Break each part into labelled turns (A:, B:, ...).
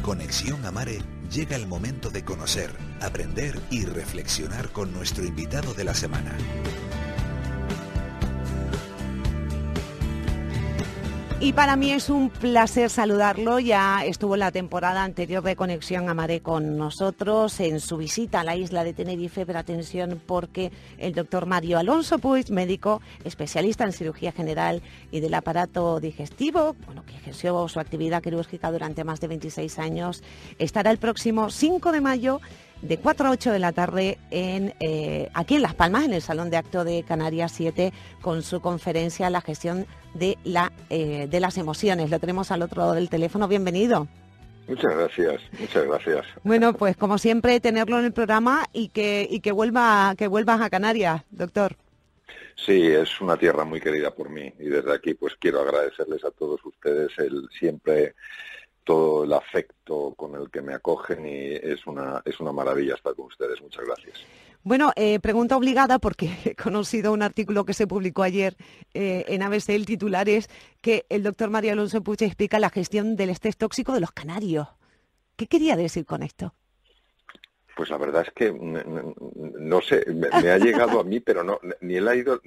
A: Conexión Amare llega el momento de conocer, aprender y reflexionar con nuestro invitado de la semana.
B: Y para mí es un placer saludarlo. Ya estuvo en la temporada anterior de Conexión Amare con nosotros en su visita a la isla de Tenerife, pero atención porque el doctor Mario Alonso Puig, médico especialista en cirugía general y del aparato digestivo, que ejerció su actividad quirúrgica durante más de 26 años, estará el próximo 5 de mayo de 4 a 8 de la tarde aquí en Las Palmas, en el Salón de Acto de Canarias 7, con su conferencia La gestión de las emociones. Lo tenemos al otro lado del teléfono. Bienvenido.
C: Muchas gracias, muchas gracias.
B: Bueno, pues como siempre, tenerlo en el programa y que vuelvas a Canarias, doctor.
C: Sí, es una tierra muy querida por mí y desde aquí pues quiero agradecerles a todos ustedes todo el afecto con el que me acogen y es una maravilla estar con ustedes. Muchas gracias.
B: Bueno, pregunta obligada porque he conocido un artículo que se publicó ayer en ABC. El titular es que el doctor Mario Alonso Puig explica la gestión del estrés tóxico de los canarios. ¿Qué quería decir con esto?
C: Pues la verdad es que no sé, me ha llegado a mí, pero no ni he leído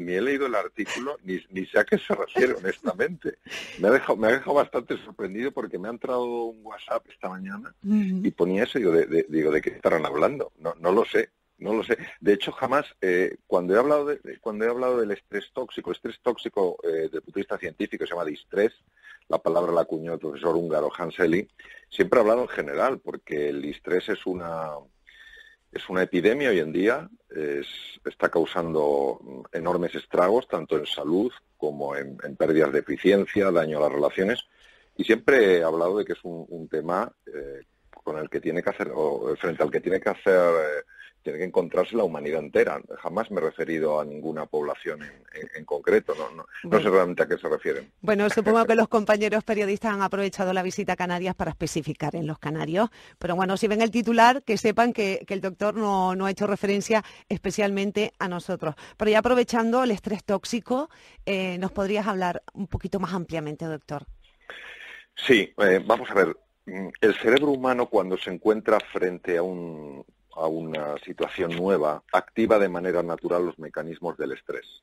C: el artículo ni sé a qué se refiere, honestamente. Me ha dejado bastante sorprendido porque me ha entrado un WhatsApp esta mañana y ponía eso y digo, ¿de qué estarán hablando? No lo sé. No lo sé. De hecho, jamás, cuando he hablado del estrés tóxico, desde el punto de vista científico se llama distrés, la palabra la acuñó el profesor húngaro Hanseli, siempre he hablado en general, porque el distrés es una epidemia hoy en día, está causando enormes estragos, tanto en salud como en pérdidas de eficiencia, daño a las relaciones, y siempre he hablado de que es un tema con el que tiene que hacer, o frente al que tiene que encontrarse la humanidad entera. Jamás me he referido a ninguna población en concreto, no sé realmente a qué se refieren.
B: Bueno, supongo que los compañeros periodistas han aprovechado la visita a Canarias para especificar en los canarios, pero bueno, si ven el titular, que sepan que el doctor no ha hecho referencia especialmente a nosotros. Pero ya aprovechando el estrés tóxico, ¿nos podrías hablar un poquito más ampliamente, doctor?
C: Sí, vamos a ver. El cerebro humano, cuando se encuentra frente a una situación nueva, activa de manera natural los mecanismos del estrés.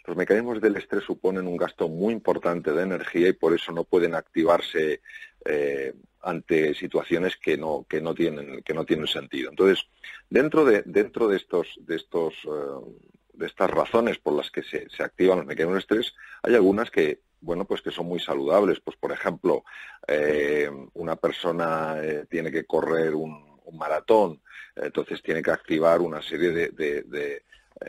C: Los mecanismos del estrés suponen un gasto muy importante de energía y por eso no pueden activarse ante situaciones que no tienen sentido. Entonces, dentro de estas razones por las que se activan los mecanismos de estrés, hay algunas que son muy saludables. Pues, por ejemplo, una persona tiene que correr un maratón, entonces tiene que activar una serie de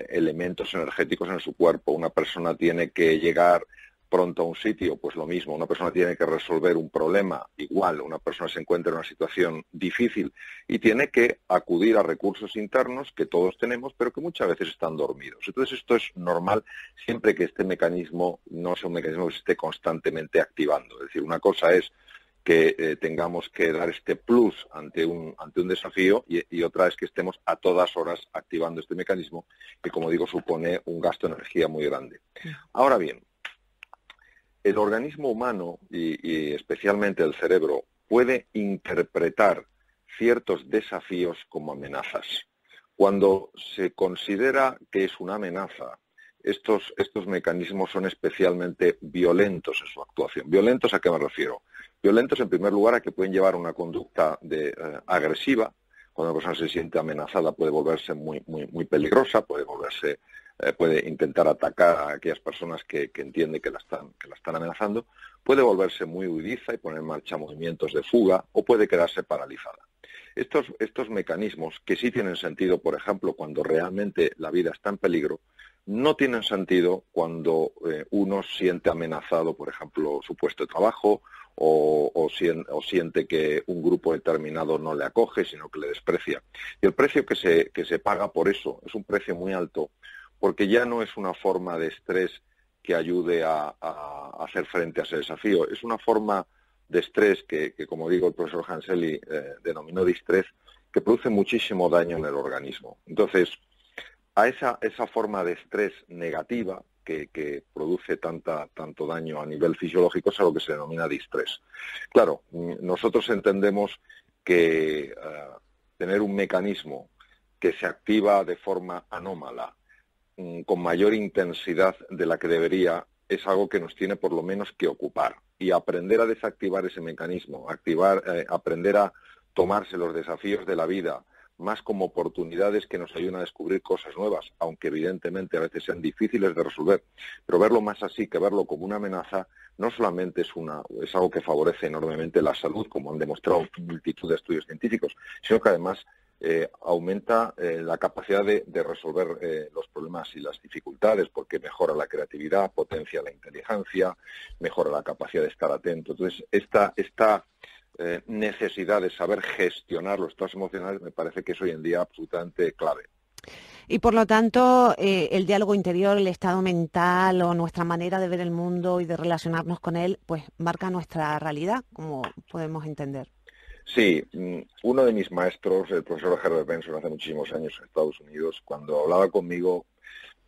C: elementos energéticos en su cuerpo. Una persona tiene que llegar pronto a un sitio, pues lo mismo. Una persona tiene que resolver un problema, igual. Una persona se encuentra en una situación difícil y tiene que acudir a recursos internos que todos tenemos, pero que muchas veces están dormidos. Entonces esto es normal siempre que este mecanismo no sea un mecanismo que se esté constantemente activando. Es decir, una cosa es que tengamos que dar este plus ante un desafío y otra es que estemos a todas horas activando este mecanismo que, como digo, supone un gasto de energía muy grande. Ahora bien, el organismo humano y especialmente el cerebro puede interpretar ciertos desafíos como amenazas. Cuando se considera que es una amenaza, estos mecanismos son especialmente violentos en su actuación. ¿Violentos a qué me refiero? Violentos, en primer lugar, a que pueden llevar una conducta agresiva. Cuando una persona se siente amenazada puede volverse muy peligrosa, puede intentar atacar a aquellas personas que entiende que la están amenazando, puede volverse muy huidiza y poner en marcha movimientos de fuga o puede quedarse paralizada. Estos mecanismos, que sí tienen sentido, por ejemplo, cuando realmente la vida está en peligro, no tienen sentido cuando uno siente amenazado, por ejemplo, su puesto de trabajo o siente que un grupo determinado no le acoge, sino que le desprecia. Y el precio que se paga por eso es un precio muy alto, porque ya no es una forma de estrés que ayude a hacer frente a ese desafío. Es una forma de estrés que como digo, el profesor Hanseli denominó distrés, que produce muchísimo daño en el organismo. Entonces, a esa forma de estrés negativa que produce tanto daño a nivel fisiológico es algo que se denomina distrés. Claro, nosotros entendemos que tener un mecanismo que se activa de forma anómala, con mayor intensidad de la que debería, es algo que nos tiene por lo menos que ocupar. Y aprender a desactivar ese mecanismo, aprender a tomarse los desafíos de la vida más como oportunidades que nos ayudan a descubrir cosas nuevas, aunque evidentemente a veces sean difíciles de resolver, pero verlo más así que verlo como una amenaza, no solamente es algo que favorece enormemente la salud, como han demostrado multitud de estudios científicos, sino que además aumenta la capacidad de resolver los problemas y las dificultades, porque mejora la creatividad, potencia la inteligencia, mejora la capacidad de estar atento. Entonces, esta necesidad de saber gestionar los estados emocionales me parece que es hoy en día absolutamente clave.
B: Y por lo tanto, el diálogo interior, el estado mental o nuestra manera de ver el mundo y de relacionarnos con él, pues marca nuestra realidad, como podemos entender.
C: Sí, uno de mis maestros, el profesor Herbert Benson, hace muchísimos años en Estados Unidos, cuando hablaba conmigo,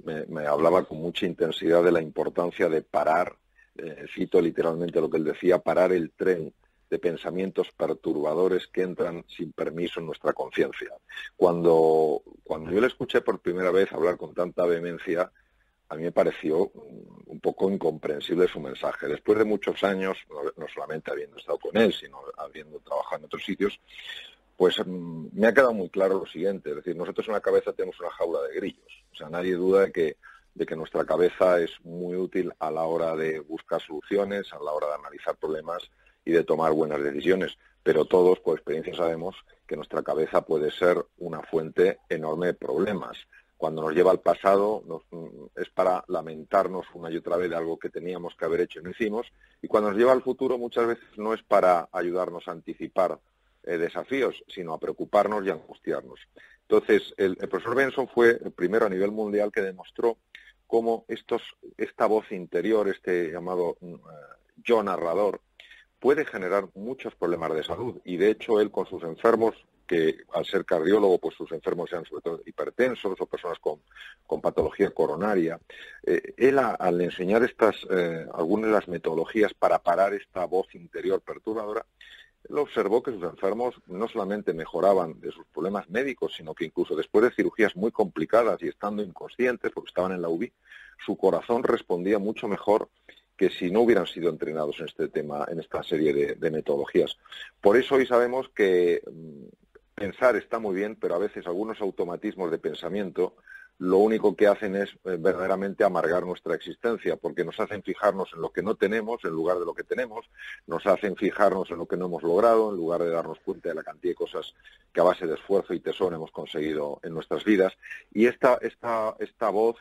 C: me hablaba con mucha intensidad de la importancia de parar, cito literalmente lo que él decía, parar el tren de pensamientos perturbadores que entran sin permiso en nuestra conciencia. Cuando yo le escuché por primera vez hablar con tanta vehemencia, a mí me pareció un poco incomprensible su mensaje. Después de muchos años, no solamente habiendo estado con él, sino habiendo trabajado en otros sitios, pues me ha quedado muy claro lo siguiente. Es decir, nosotros en la cabeza tenemos una jaula de grillos. O sea, nadie duda de que nuestra cabeza es muy útil a la hora de buscar soluciones, a la hora de analizar problemas y de tomar buenas decisiones. Pero todos, por experiencia, sabemos que nuestra cabeza puede ser una fuente enorme de problemas. Cuando nos lleva al pasado es para lamentarnos una y otra vez de algo que teníamos que haber hecho y no hicimos. Y cuando nos lleva al futuro muchas veces no es para ayudarnos a anticipar desafíos, sino a preocuparnos y a angustiarnos. Entonces, el profesor Benson fue el primero a nivel mundial que demostró cómo esta voz interior, este llamado yo narrador, puede generar muchos problemas de salud. Y de hecho él con sus enfermos, que al ser cardiólogo, pues sus enfermos sean sobre todo hipertensos o personas con patología coronaria, él al enseñar algunas de las metodologías para parar esta voz interior perturbadora, él observó que sus enfermos no solamente mejoraban de sus problemas médicos, sino que incluso después de cirugías muy complicadas y estando inconscientes, porque estaban en la UBI, su corazón respondía mucho mejor que si no hubieran sido entrenados en este tema, en esta serie de metodologías. Por eso hoy sabemos que pensar está muy bien, pero a veces algunos automatismos de pensamiento lo único que hacen es verdaderamente amargar nuestra existencia, porque nos hacen fijarnos en lo que no tenemos en lugar de lo que tenemos, nos hacen fijarnos en lo que no hemos logrado en lugar de darnos cuenta de la cantidad de cosas que a base de esfuerzo y tesón hemos conseguido en nuestras vidas. Y esta voz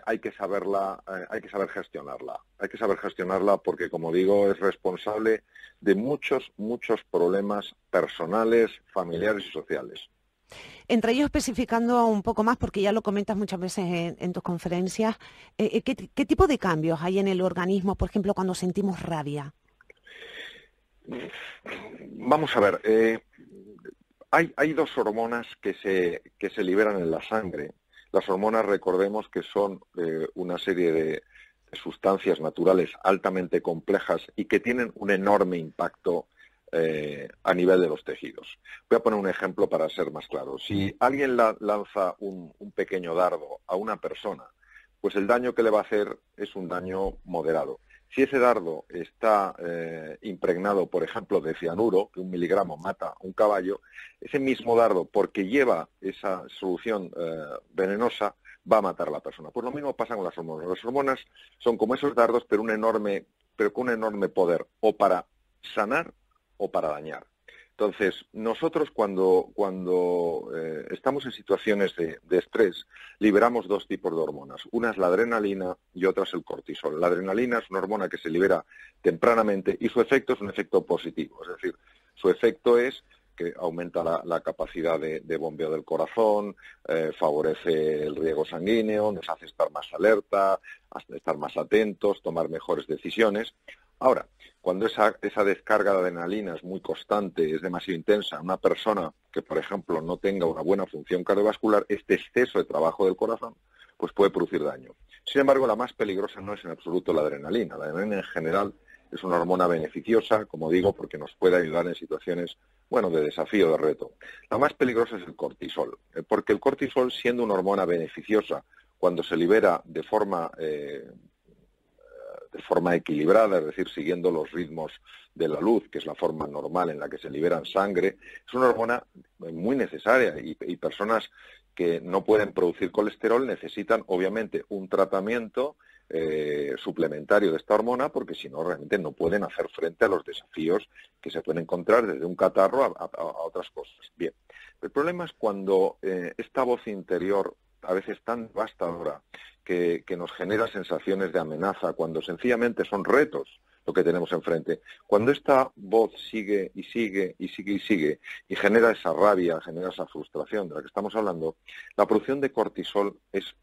C: hay que saber gestionarla. Hay que saber gestionarla porque, como digo, es responsable de muchos problemas personales, familiares y sociales.
B: Entre ellos, especificando un poco más, porque ya lo comentas muchas veces en tus conferencias, ¿qué tipo de cambios hay en el organismo, por ejemplo, cuando sentimos rabia?
C: Vamos a ver, hay dos hormonas que se liberan en la sangre. Las hormonas, recordemos que son una serie de sustancias naturales altamente complejas y que tienen un enorme impacto a nivel de los tejidos. Voy a poner un ejemplo para ser más claro. Si alguien lanza un pequeño dardo a una persona, pues el daño que le va a hacer es un daño moderado. Si ese dardo está impregnado, por ejemplo, de cianuro, que 1 miligramo mata a un caballo, ese mismo dardo, porque lleva esa solución venenosa, va a matar a la persona. Pues lo mismo pasa con las hormonas. Las hormonas son como esos dardos, pero con un enorme poder, o para sanar o para dañar. Entonces, nosotros cuando estamos en situaciones de estrés, liberamos dos tipos de hormonas. Una es la adrenalina y otra es el cortisol. La adrenalina es una hormona que se libera tempranamente y su efecto es un efecto positivo. Es decir, su efecto es que aumenta la capacidad de bombeo del corazón, favorece el riego sanguíneo, nos hace estar más alerta, estar más atentos, tomar mejores decisiones. Ahora, cuando esa descarga de adrenalina es muy constante, es demasiado intensa, una persona que, por ejemplo, no tenga una buena función cardiovascular, este exceso de trabajo del corazón, pues puede producir daño. Sin embargo, la más peligrosa no es en absoluto la adrenalina. La adrenalina en general Es una hormona beneficiosa, como digo, porque nos puede ayudar en situaciones, bueno, de desafío, de reto. La más peligrosa es el cortisol, porque el cortisol, siendo una hormona beneficiosa, cuando se libera de forma equilibrada, es decir, siguiendo los ritmos de la luz, que es la forma normal en la que se libera en sangre, es una hormona muy necesaria y personas que no pueden producir colesterol necesitan, obviamente, un tratamiento suplementario de esta hormona, porque si no, realmente no pueden hacer frente a los desafíos que se pueden encontrar desde un catarro a otras cosas. Bien, el problema es cuando esta voz interior, a veces tan devastadora, que nos genera sensaciones de amenaza, cuando sencillamente son retos lo que tenemos enfrente. Cuando esta voz sigue y sigue y sigue y sigue y genera esa rabia, genera esa frustración de la que estamos hablando, la producción de cortisol es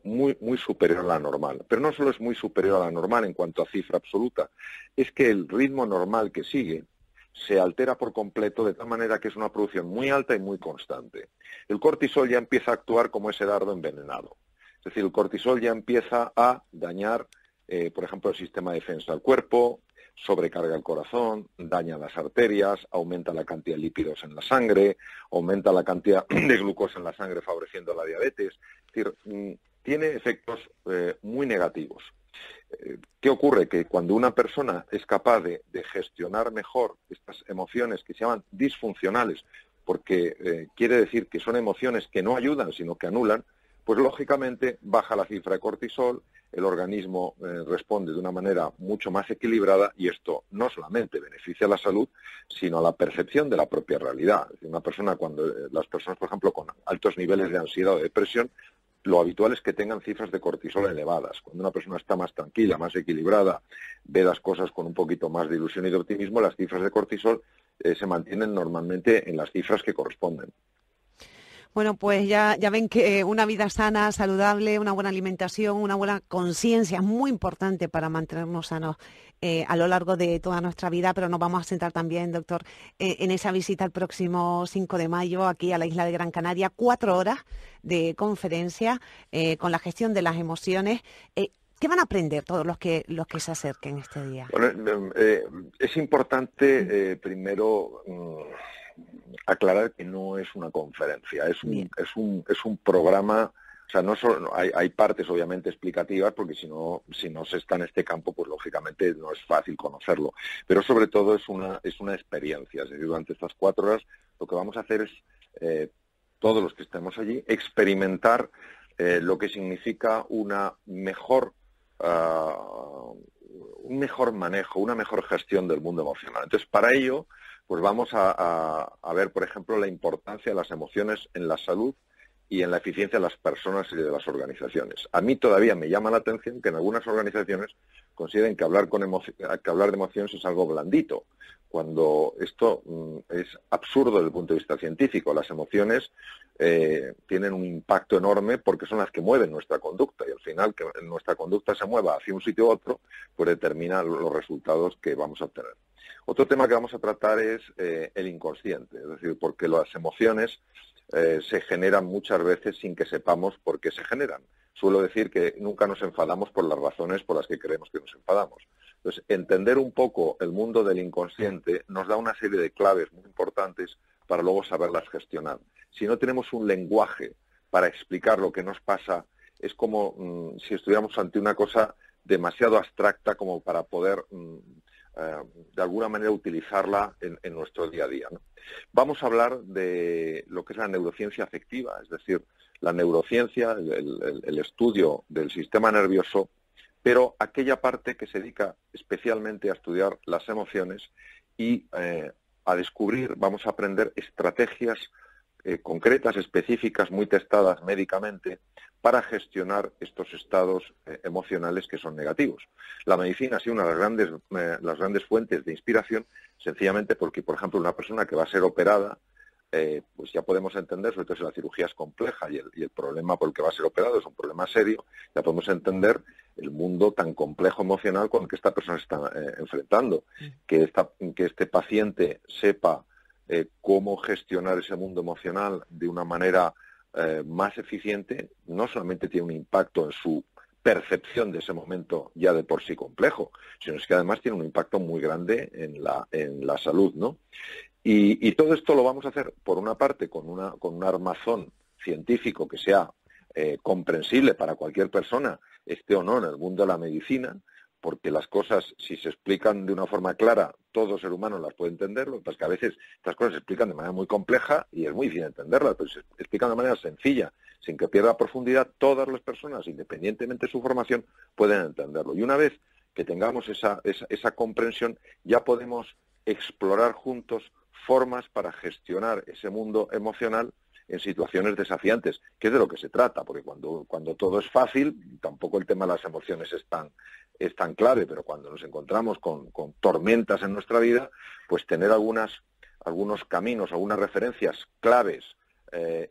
C: muy superior a la normal. Pero no solo es muy superior a la normal en cuanto a cifra absoluta, es que el ritmo normal que sigue se altera por completo, de tal manera que es una producción muy alta y muy constante. El cortisol ya empieza a actuar como ese dardo envenenado. Es decir, el cortisol ya empieza a dañar, por ejemplo, el sistema de defensa del cuerpo, sobrecarga el corazón, daña las arterias, aumenta la cantidad de lípidos en la sangre, aumenta la cantidad de glucosa en la sangre, favoreciendo la diabetes. Es decir, tiene efectos muy negativos. ¿Qué ocurre? Que cuando una persona es capaz de gestionar mejor estas emociones que se llaman disfuncionales, porque quiere decir que son emociones que no ayudan, sino que anulan, pues lógicamente baja la cifra de cortisol, el organismo responde de una manera mucho más equilibrada y esto no solamente beneficia a la salud, sino a la percepción de la propia realidad. Es decir, una persona, cuando las personas, por ejemplo, con altos niveles de ansiedad o depresión, lo habitual es que tengan cifras de cortisol elevadas. Cuando una persona está más tranquila, más equilibrada, ve las cosas con un poquito más de ilusión y de optimismo, las cifras de cortisol se mantienen normalmente en las cifras que corresponden.
B: Bueno, pues ya ven que una vida sana, saludable, una buena alimentación, una buena conciencia es muy importante para mantenernos sanos a lo largo de toda nuestra vida, pero nos vamos a centrar también, doctor, en esa visita el próximo 5 de mayo aquí a la isla de Gran Canaria, 4 horas de conferencia con la gestión de las emociones. ¿Qué van a aprender todos los que se acerquen este día?
C: Bueno, es importante primero aclarar que no es una conferencia, es un programa. O sea, no solo, hay partes obviamente explicativas, porque si no se está en este campo, pues lógicamente no es fácil conocerlo. Pero sobre todo es una experiencia. Es decir, durante estas 4 horas lo que vamos a hacer es, todos los que estemos allí, experimentar lo que significa un mejor manejo, una mejor gestión del mundo emocional. Entonces, para ello, pues vamos a ver, por ejemplo, la importancia de las emociones en la salud y en la eficiencia de las personas y de las organizaciones. A mí todavía me llama la atención que en algunas organizaciones consideren que hablar de emociones es algo blandito, cuando esto es absurdo desde el punto de vista científico. Las emociones tienen un impacto enorme porque son las que mueven nuestra conducta, y al final que nuestra conducta se mueva hacia un sitio u otro, pues determina los resultados que vamos a obtener. Otro tema que vamos a tratar es el inconsciente, es decir, porque las emociones se generan muchas veces sin que sepamos por qué se generan. Suelo decir que nunca nos enfadamos por las razones por las que creemos que nos enfadamos. Entonces, entender un poco el mundo del inconsciente nos da una serie de claves muy importantes para luego saberlas gestionar. Si no tenemos un lenguaje para explicar lo que nos pasa, es como si estuviéramos ante una cosa demasiado abstracta como para poder de alguna manera utilizarla en nuestro día a día, ¿no? Vamos a hablar de lo que es la neurociencia afectiva, es decir, la neurociencia, el estudio del sistema nervioso, pero aquella parte que se dedica especialmente a estudiar las emociones y a descubrir, vamos a aprender estrategias concretas, específicas, muy testadas médicamente, para gestionar estos estados emocionales que son negativos. La medicina ha sido una de las grandes fuentes de inspiración, sencillamente porque, por ejemplo, una persona que va a ser operada, pues ya podemos entender, sobre todo si la cirugía es compleja y el problema por el que va a ser operado es un problema serio, ya podemos entender el mundo tan complejo emocional con el que esta persona se está enfrentando. Que este paciente sepa cómo gestionar ese mundo emocional de una manera más eficiente, no solamente tiene un impacto en su percepción de ese momento ya de por sí complejo, sino es que además tiene un impacto muy grande en la salud, ¿no? Y todo esto lo vamos a hacer, por una parte, con un armazón científico que sea comprensible para cualquier persona, esté o no en el mundo de la medicina, porque las cosas, si se explican de una forma clara, todo ser humano las puede entender. Lo que pasa es que a veces estas cosas se explican de manera muy compleja y es muy difícil entenderlas, pero si se explican de manera sencilla, sin que pierda profundidad, todas las personas, independientemente de su formación, pueden entenderlo. Y una vez que tengamos esa comprensión, ya podemos explorar juntos formas para gestionar ese mundo emocional en situaciones desafiantes, que es de lo que se trata, porque cuando todo es fácil, tampoco el tema de las emociones es tan clave, pero cuando nos encontramos con tormentas en nuestra vida, pues tener algunos caminos, algunas referencias claves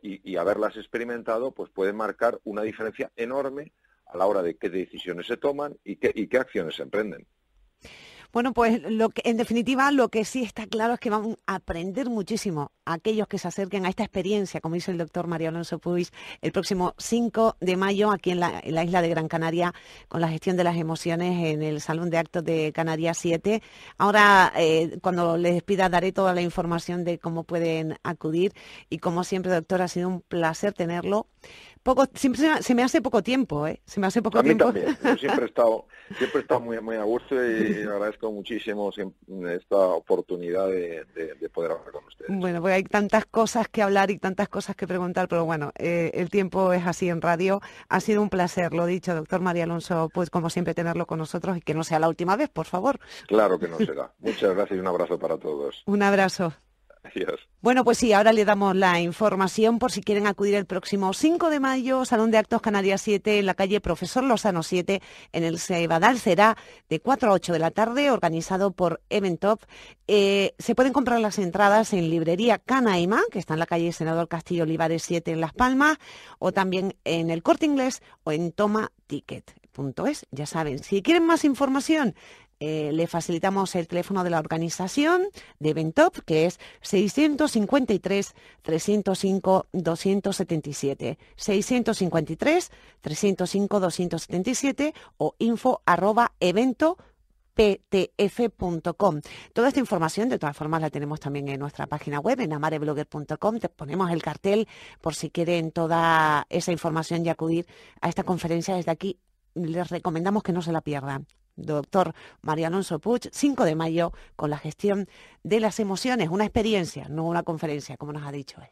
C: y haberlas experimentado, pues puede marcar una diferencia enorme a la hora de qué decisiones se toman y qué acciones se emprenden.
B: Bueno, pues en definitiva lo que sí está claro es que van a aprender muchísimo aquellos que se acerquen a esta experiencia, como dice el doctor Mario Alonso Puig, el próximo 5 de mayo aquí en la isla de Gran Canaria, con la gestión de las emociones en el Salón de Actos de Canarias 7. Ahora, cuando les despida, daré toda la información de cómo pueden acudir y como siempre, doctor, ha sido un placer tenerlo. Siempre se me hace poco tiempo, ¿eh? Se me hace poco tiempo.
C: A mí también. Yo siempre he estado muy, muy a gusto y agradezco muchísimo esta oportunidad de poder hablar con ustedes.
B: Bueno, pues hay tantas cosas que hablar y tantas cosas que preguntar, pero bueno, el tiempo es así en radio. Ha sido un placer, lo dicho, doctor Mario Alonso, pues como siempre tenerlo con nosotros y que no sea la última vez, por favor.
C: Claro que no será. Muchas gracias y un abrazo para todos.
B: Un abrazo.
C: Adiós.
B: Bueno, pues sí, ahora le damos la información por si quieren acudir el próximo 5 de mayo, Salón de Actos Canarias 7, en la calle Profesor Lozano 7, en el Cebadal. Será de 4 a 8 de la tarde, organizado por Eventop. Se pueden comprar las entradas en Librería Canaima, que está en la calle Senador Castillo Olivares 7 en Las Palmas, o también en el Corte Inglés o en tomaticket.es. Ya saben, si quieren más información, le facilitamos el teléfono de la organización de Eventop, que es 653-305-277, 653-305-277 o info@eventoptf.com. Toda esta información, de todas formas, la tenemos también en nuestra página web, en amareblogger.com. Te ponemos el cartel por si quieren toda esa información y acudir a esta conferencia. Desde aquí les recomendamos que no se la pierdan. Doctor Mario Alonso Puig, 5 de mayo, con la gestión de las emociones, una experiencia, no una conferencia, como nos ha dicho él.